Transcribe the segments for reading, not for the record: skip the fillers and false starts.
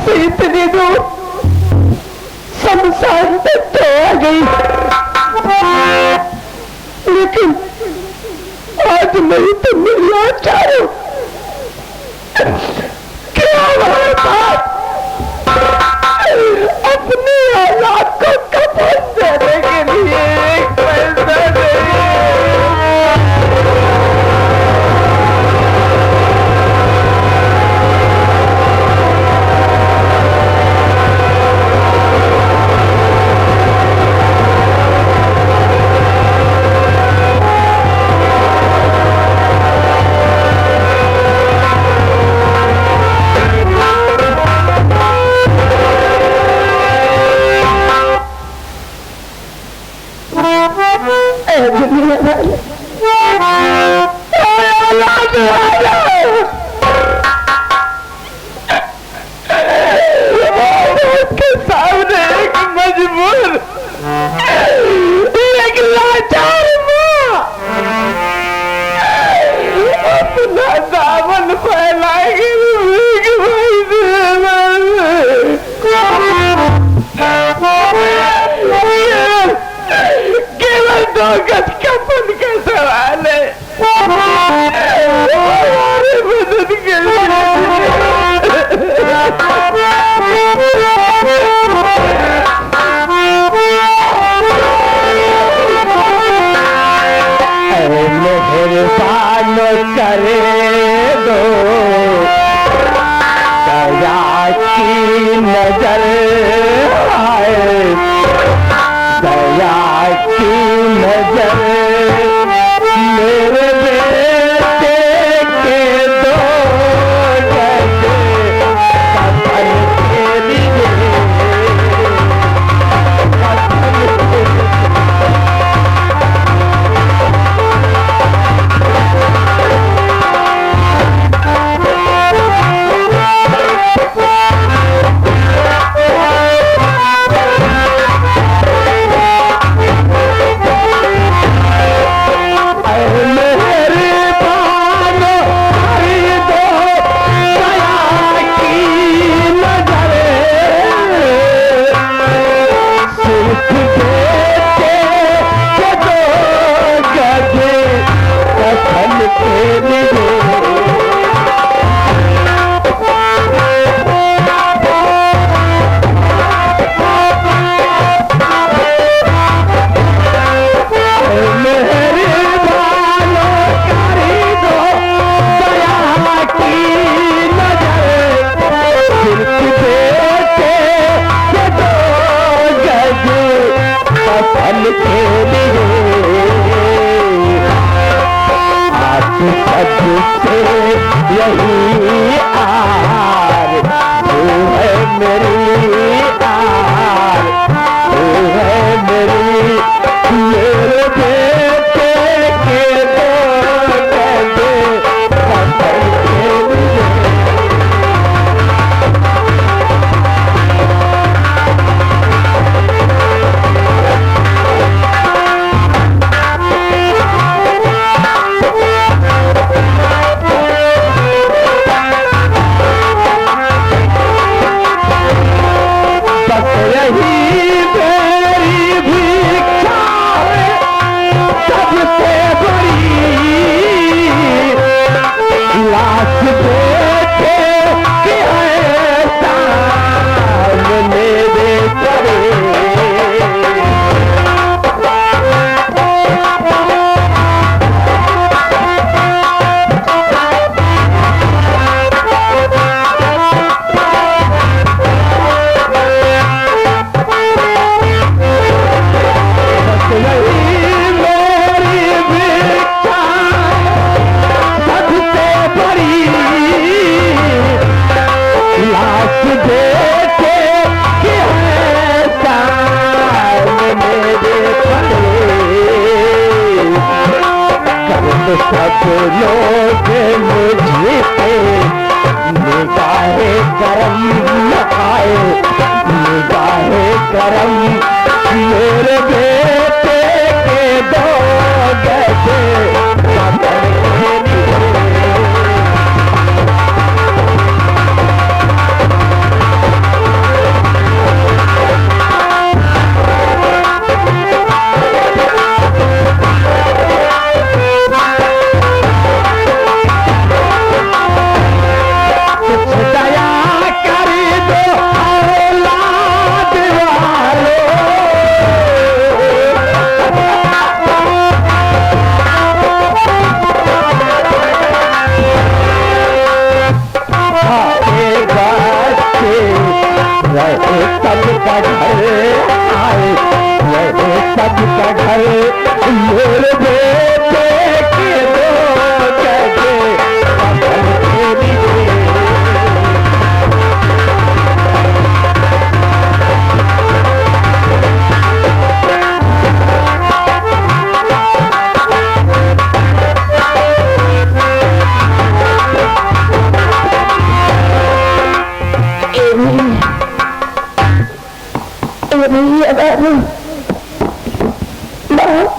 से इतनी दूर शमशान तक तो आ गई, लेकिन आज नहीं तो मिल लाचार हूं कि हमारे पास अपनी औलाद को कफन देने के लिए एक पैसा नहीं। के सामने एक मजबूर एक लाचार माँ अपना दामन फैलाएगी, केवल 2 गज कफन का सवाल है हमारे मदद के लिए। मेहरबान करे दो दया की नजर आए, दया की नजर मेरे बेटे के 2 गज कफन के लिए। यही आर तू है मेरी आर, तू है मेरे बेटे के 2 गज कफन के लिए। सब लोग मुझे पे निगाहे करम आए, निगाहे करम मेरे बेटे के 2 गज कफन के लिए।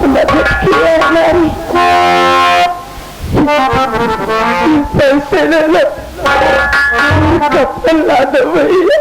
प्रगट किया हमारी। पैसे ले लो, कपल ला दो भैया।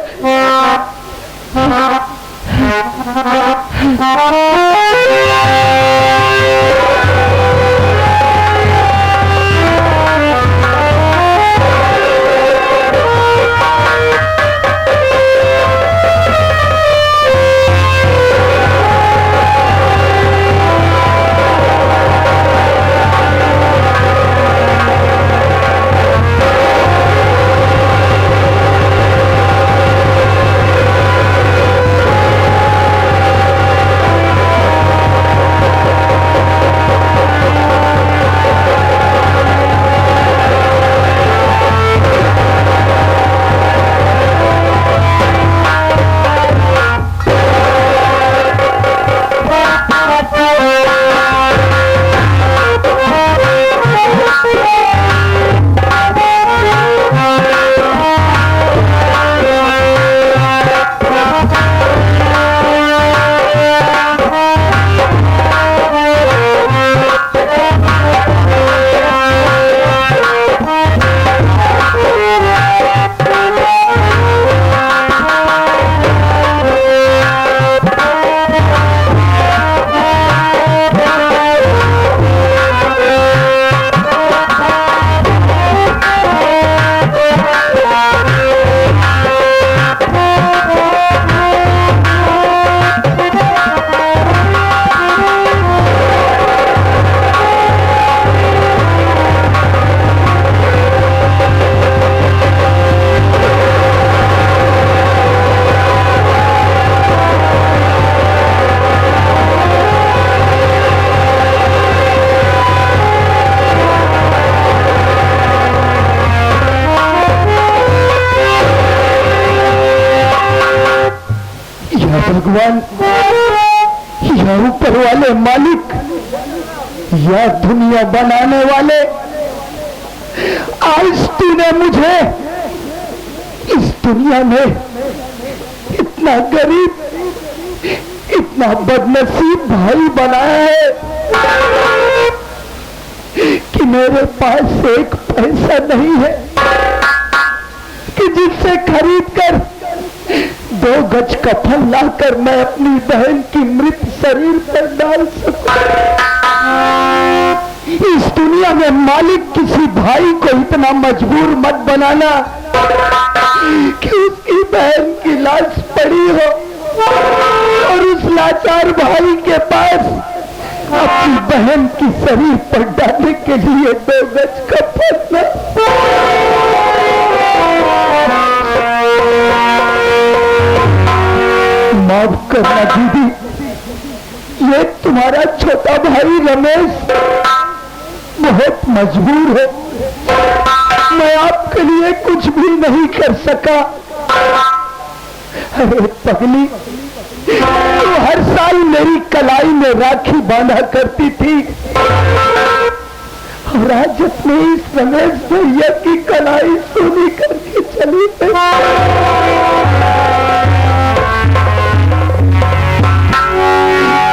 भगवान, या ऊपर वाले मालिक, या दुनिया बनाने वाले, आज तूने मुझे इस दुनिया में इतना गरीब, इतना बदनसीब भाई बनाया है कि मेरे पास एक पैसा नहीं है कि जिससे खरीद कर 2 गज कफन लाकर मैं अपनी बहन की मृत शरीर पर डाल सकूं। इस दुनिया में मालिक किसी भाई को इतना मजबूर मत बनाना कि उसकी बहन की लाश पड़ी हो और उस लाचार भाई के पास अपनी बहन की शरीर पर डालने के लिए 2 गज कफन न। माफ करना दीदी, ये तुम्हारा छोटा भाई रमेश बहुत मजबूर है, मैं आपके लिए कुछ भी नहीं कर सका। अरे पगली, तो हर साल मेरी कलाई में राखी बांधा करती थी और आज अपने इस रमेश भैया की कलाई सोनी करके चली गई।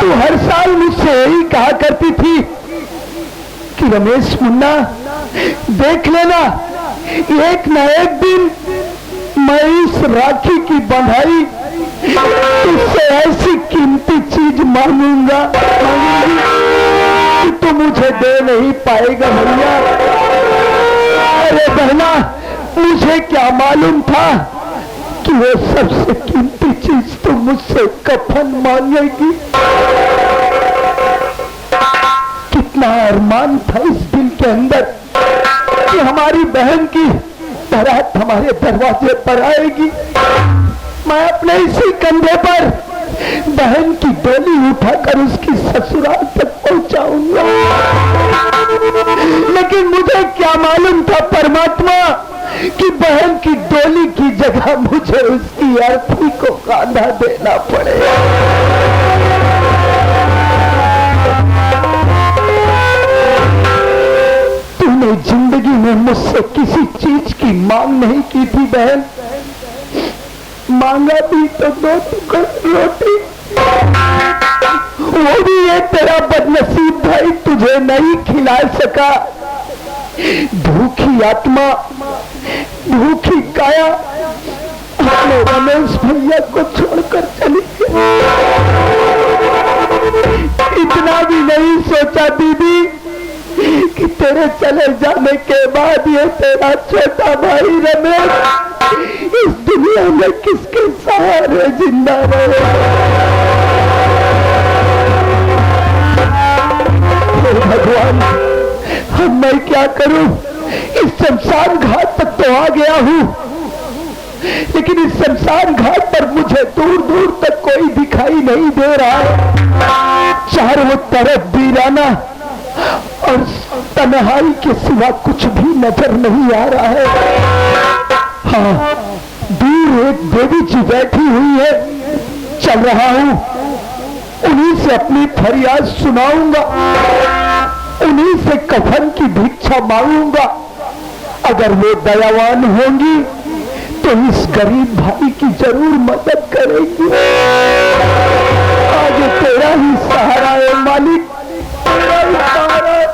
तो हर साल मुझसे यही कहा करती थी कि रमेश मुन्ना, देख लेना एक न एक दिन मैं इस राखी की बंधाई तुझसे ऐसी कीमती चीज मांगूंगा कि तू मुझे दे नहीं पाएगा भैया। अरे बहना, मुझे क्या मालूम था कि वो सबसे कीमती चीज तो मुझसे कफन मांगेगी। कितना अरमान था इस दिल के अंदर कि हमारी बहन की बारात हमारे दरवाजे पर आएगी, मैं अपने इसी कंधे पर बहन की डोली उठाकर उसकी ससुराल तक पहुंचाऊंगा। लेकिन मुझे क्या मालूम था परमात्मा कि बहन की डोली की जगह मुझे उसकी अर्थी को कांधा देना पड़ेगा। तूने जिंदगी में मुझसे किसी चीज की मांग नहीं की थी बहन, मांगा भी तो 2 टुकड़े रोटी, वो भी ये तेरा बदनसीब भाई तुझे नहीं खिला सका। भूखी आत्मा, भूखी काया अपने रमेश भैया को छोड़कर चली गई। इतना भी नहीं सोचा दीदी कि तेरे चले जाने के बाद ये तेरा छोटा भाई रमेश इस दुनिया में किसके सहारे जिंदा रहे। भगवान, अब मैं क्या करूं? इस शमशान घाट तक तो आ गया हूं, लेकिन इस शमशान घाट पर मुझे दूर दूर तक कोई दिखाई नहीं दे रहा है। चारों तरफ वीराना और तन्हाई के सिवा कुछ भी नजर नहीं आ रहा है। हाँ, दूर एक देवी जी बैठी हुई है। चल रहा हूं, उन्हीं से अपनी फरियाद सुनाऊंगा, उन्हीं से कफन की भिक्षा मांगूंगा। अगर वो दयावान होंगी तो इस गरीब भाई की जरूर मदद करेगी। आज तेरा ही सहारा है मालिक, तेरा ही सहारा है।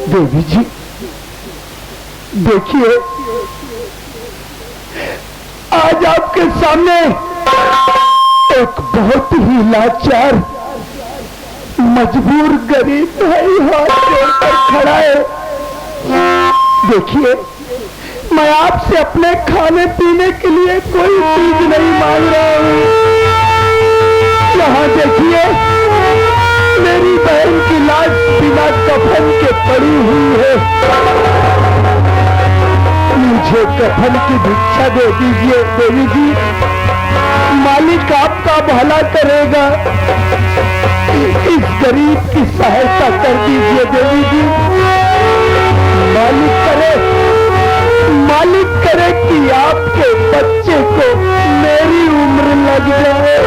देवी जी देखिए, आज आपके सामने एक बहुत ही लाचार मजबूर गरीब भाई हाथ जोड़कर खड़ा है। देखिए, मैं आपसे अपने खाने पीने के लिए कोई चीज नहीं मांग रहा हूं। यहाँ देखिए, मेरी बहन की लाश बिना कफन के पड़ी हुई है। मुझे कफन की भिक्षा दे दीजिए देवी जी, मालिक आपका भला करेगा। इस गरीब की सहायता कर दीजिए देवी जी। मालिक करे कि आपके बच्चे को मेरी उम्र लग जाए।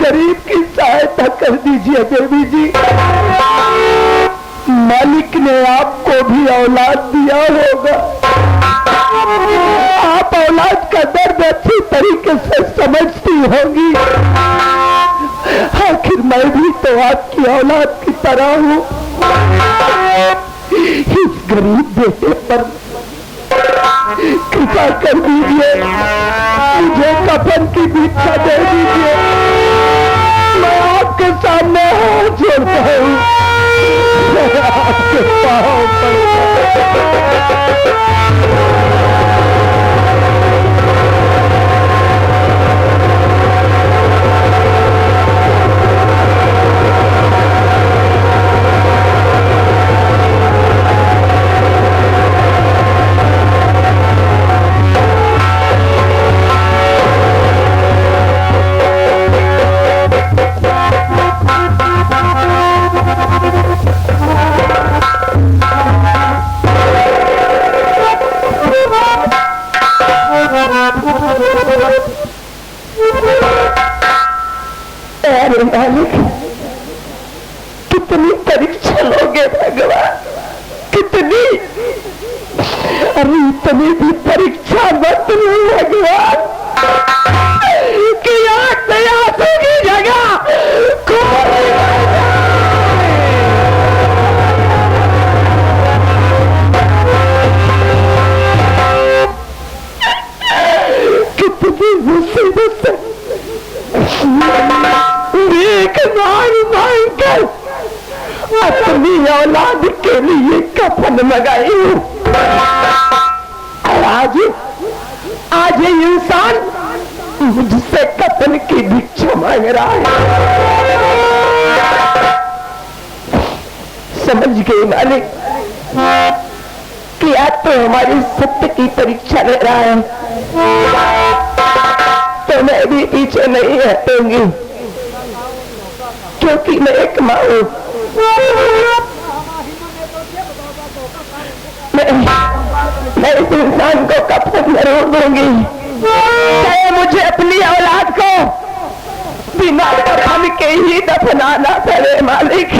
गरीब की सहायता कर दीजिए देवी जी। मालिक ने आपको भी औलाद दिया होगा, आप औलाद का दर्द अच्छी तरीके से समझती होंगी। आखिर मैं भी तो आपकी औलाद की तरह हूं। इस गरीब बेटे पर कृपा कर दीजिए, मुझे कफन की भिक्षा दे दीजिए। मैं आपके सामने हाथ जोड़ता हूं, आपके पांव अरे मालिक, कितनी परीक्षा लोगे भगवान, कितनी? अरे इतनी भी परीक्षा मत लो भगवान कि आंख में आंसू की जगह कितनी मुसीबत है। एक मांग कर अपनी औलाद के लिए कफन लगाई हूं। आज ये इंसान मुझसे कफन की भिक्षा मांग रहा है। समझ गए मालिक कि आज तो हमारी सत्य की परीक्षा ले रहा है, तो मैं भी पीछे नहीं हटूंगी, क्योंकि मैं एक मां हूं। मैं इस इंसान को कफन जरूर दूंगी, चाहे मुझे अपनी औलाद को बिना कफन के ही दफनाना पड़े मालिक।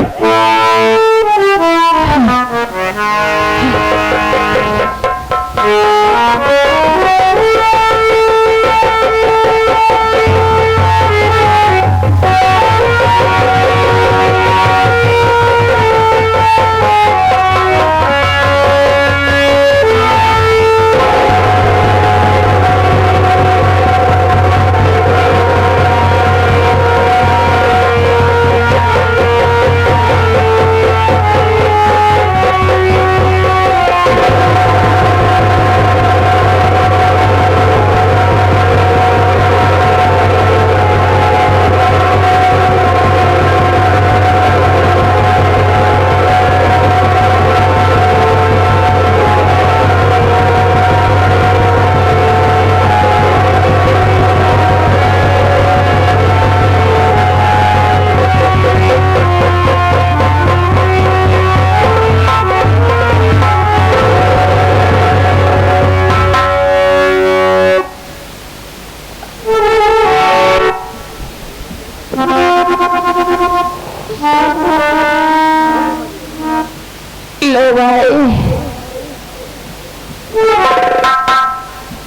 लो भाई,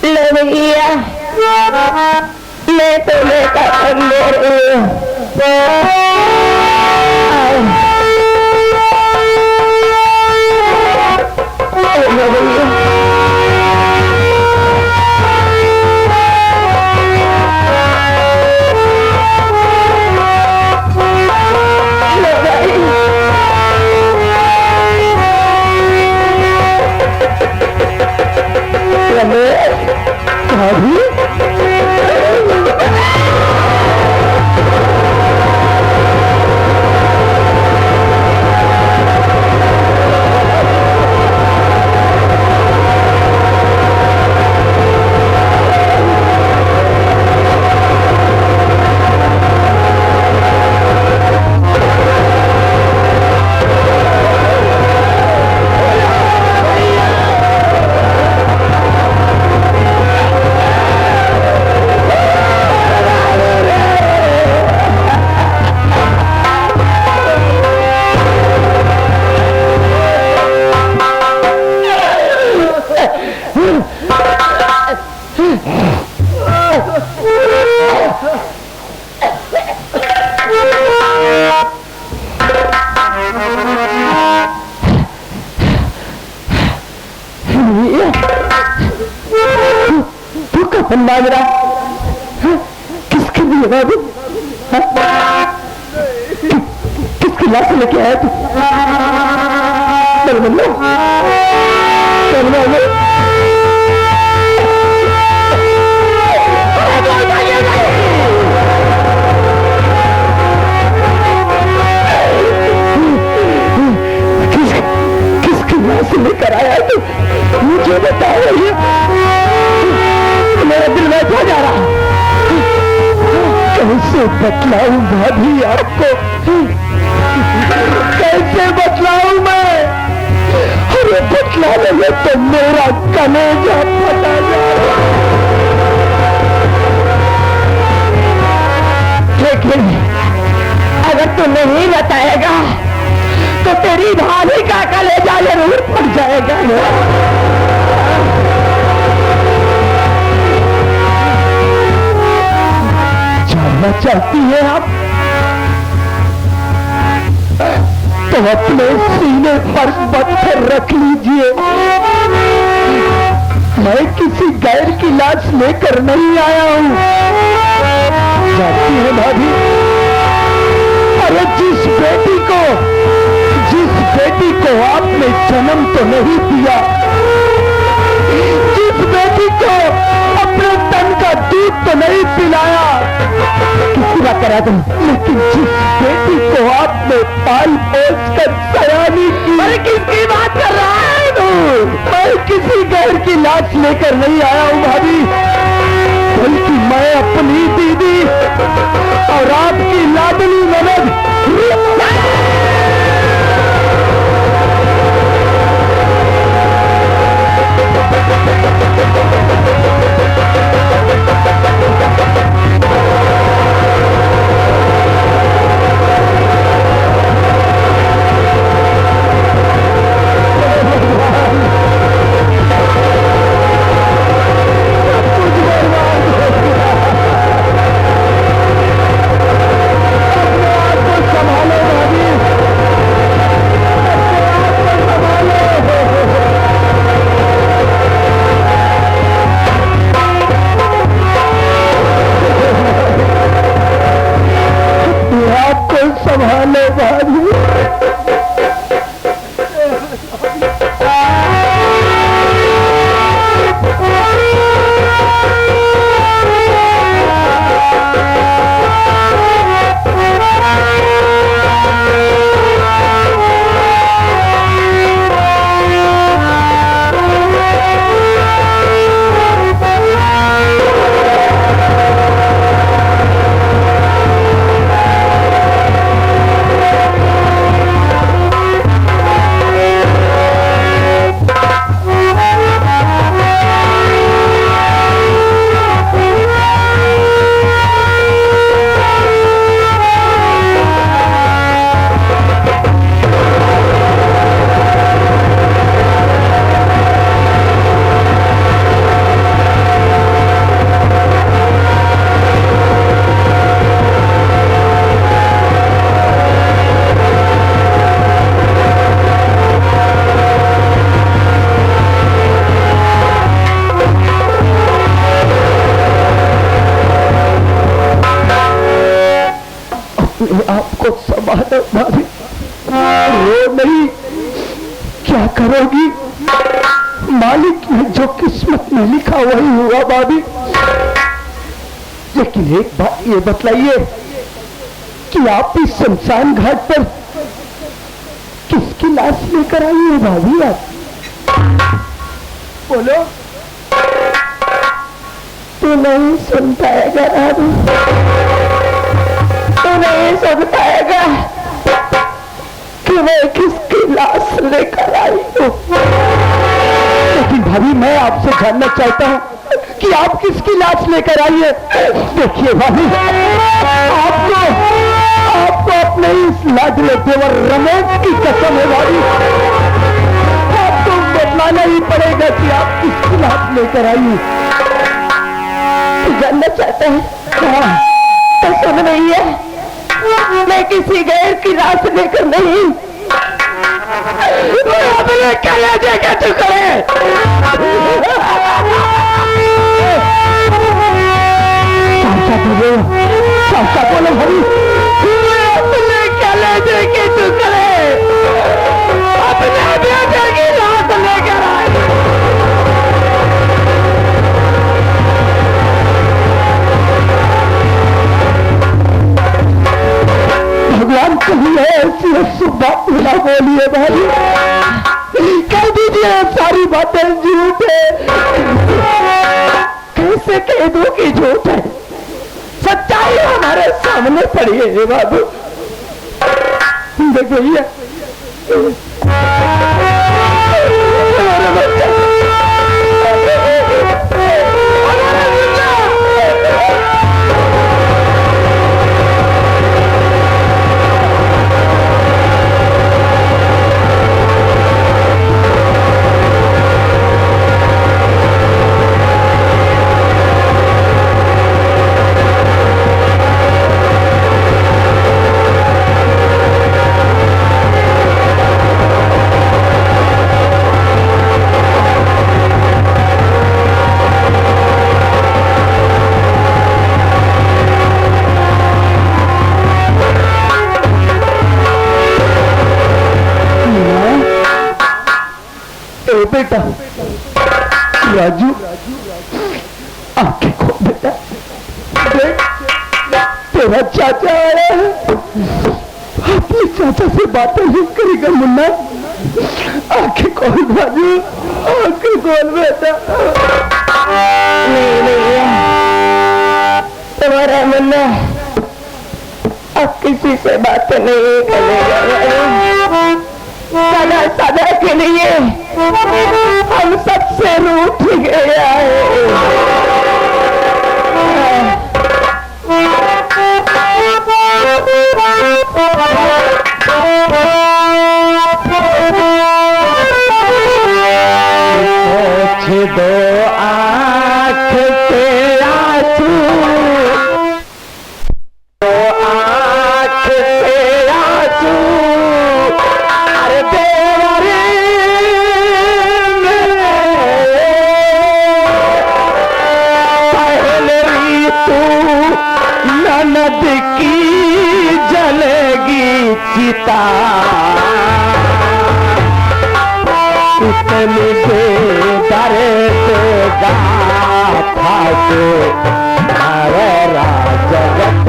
लो भैया, मैं तुम्हें कफन दे रही हूँ। तू कफन मांग रहा किसके लिए बाबू? किसकी लाश लेके आया तू? चल बल्लो, चल बल्लो। किसकी लाश लेकर आया तू? मुझे बताओ, ये मेरा दिल में हो जा रहा। कैसे बतलाऊं भाभी आपको, कैसे बतलाऊं मैं? अरे बतलाने में तो मेरा कलेजा फटा जा रहा। लेकिन अगर तू नहीं बताएगा तो तेरी भाभी का कलेजा जरूर फट जाएगा ना। जानना चाहती है आप तो अपने सीने पर पत्थर रख लीजिए। मैं किसी गैर की लाश लेकर नहीं आया हूं। जानती है भाभी, अरे जिस बेटी को आपने जन्म तो नहीं दिया, जिस बेटी को अपने तन का दूध तो नहीं पिलाया, किसी बात करा तुम, लेकिन जिस बेटी को आपने पाल पोस कर सयानी की। अरे किसकी बात कर रहा है तू? मैं किसी गैर की लाश लेकर नहीं आया हूं भाभी, बल्कि मैं अपनी दीदी और आपकी लाडली ननद अपने आप को संभालो भाभी, रो नहीं। क्या करोगी? मालिक ने जो किस्मत में लिखा वही हुआ भाभी। लेकिन एक बात ये बतलाइए कि आप इस शमशान घाट पर किसकी लाश लेकर आई है भाभी? आप बोलो। तू नहीं सुन पाएगा राधू, तू नहीं सुन पाएगा कि मैं किसकी लाश लेकर आई हूँ। लेकिन भाभी मैं आपसे जानना चाहता हूँ कि आप किसकी लाश लेकर आई है। देखिए भाभी, आपको अपने इस लाडले देवर रमेश की कसम है भाभी, आपको बतलाना ही पड़ेगा कि आप किसकी लाश लेकर आई है। जानना चाहता है? हाँ, तो सुन रही है, मैं किसी गैर की लाश लेकर नहीं, अपने कलेजे के टुकड़े, चाचा बोलो भाई, अपने कलेजे के टुकड़े अपने बेटे की लाश लेकर आए। भगवान कहीं ऐसी बात ना बोलिए भाई, कह दीजिए सारी बातें झूठ है। कैसे कह दो कि झूठ है? सच्चाई हमारे सामने पड़ी है बाबू। देखो ये बेटा राजू, आंखें खोल बेटा, देख तेरा चाचा आया है। अपने चाचा से बातें नहीं करेगा मुन्ना। आंखें खोल राजू, आंखें खोल बेटा। नहीं तुम्हारा मुन्ना अब किसी से बातें नहीं करेगा। सदा के लिए हम सबसे रूठ गया है। दो आँख से आंसू, दो आँख से आंसू, अरे देवरे पहले तू ननद की जलेगी चिता, इतनी बेदर देगा खाके हमारा जगत।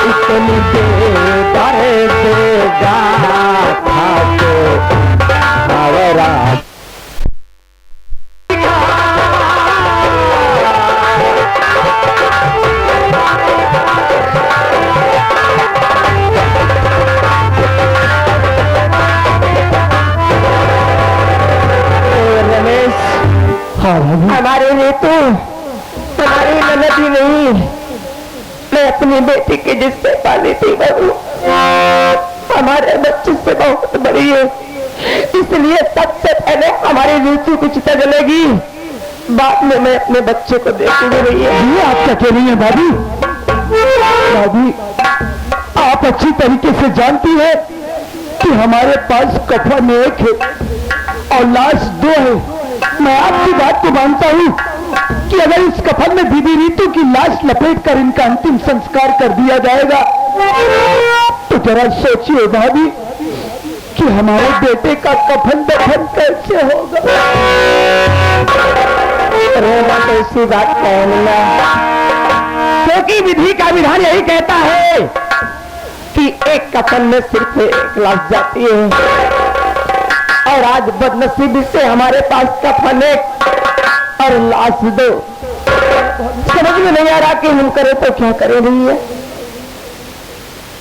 इतनी बेदर देगा खाके हमारा हमारे लिए तो हमारी ननद ही नहीं, मैं अपनी बेटी की जिससे पाली थी बहू हमारे बच्चे से बहुत बड़ी है, इसलिए सबसे पहले हमारी ऋतु की चिता जलेगी, बाद में मैं अपने बच्चे को देखूंगी। भैया ये आप क्या कह रही है भाभी? भाभी आप अच्छी तरीके से जानती है कि हमारे पास कफन एक है और लाश दो है। मैं आपकी बात को मानता हूँ कि अगर इस कफन में दीदी रीतू की लाश लपेटकर इनका अंतिम संस्कार कर दिया जाएगा तो जरा सोचिए भाभी कि हमारे बेटे का कफन दफन कैसे होगा। तो इसी बात कहना, क्योंकि विधि का विधान यही कहता है कि एक कफन में सिर्फ एक लाश जाती है, और आज बदनसीबी से हमारे पास कफन एक और लाश दो। समझ में नहीं आ रहा कि हम करें तो क्या करें। नहीं है,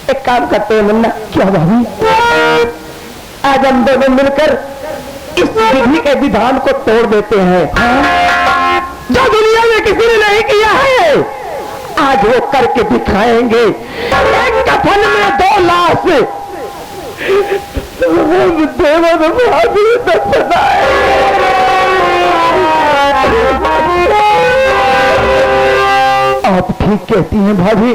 एक काम करते हैं मुन्ना। क्या भाभी? आज हम दोनों मिलकर इस विधि के विधान को तोड़ देते हैं। जो दुनिया में किसी ने नहीं किया है, आज वो करके दिखाएंगे। एक कफन में 2 लाश, आप ठीक कहती हैं भाभी।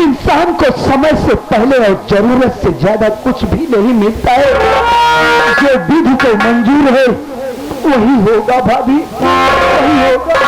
इंसान को समय से पहले और जरूरत से ज्यादा कुछ भी नहीं मिलता है। जो विधि को मंजूर है वही होगा भाभी, वही होगा।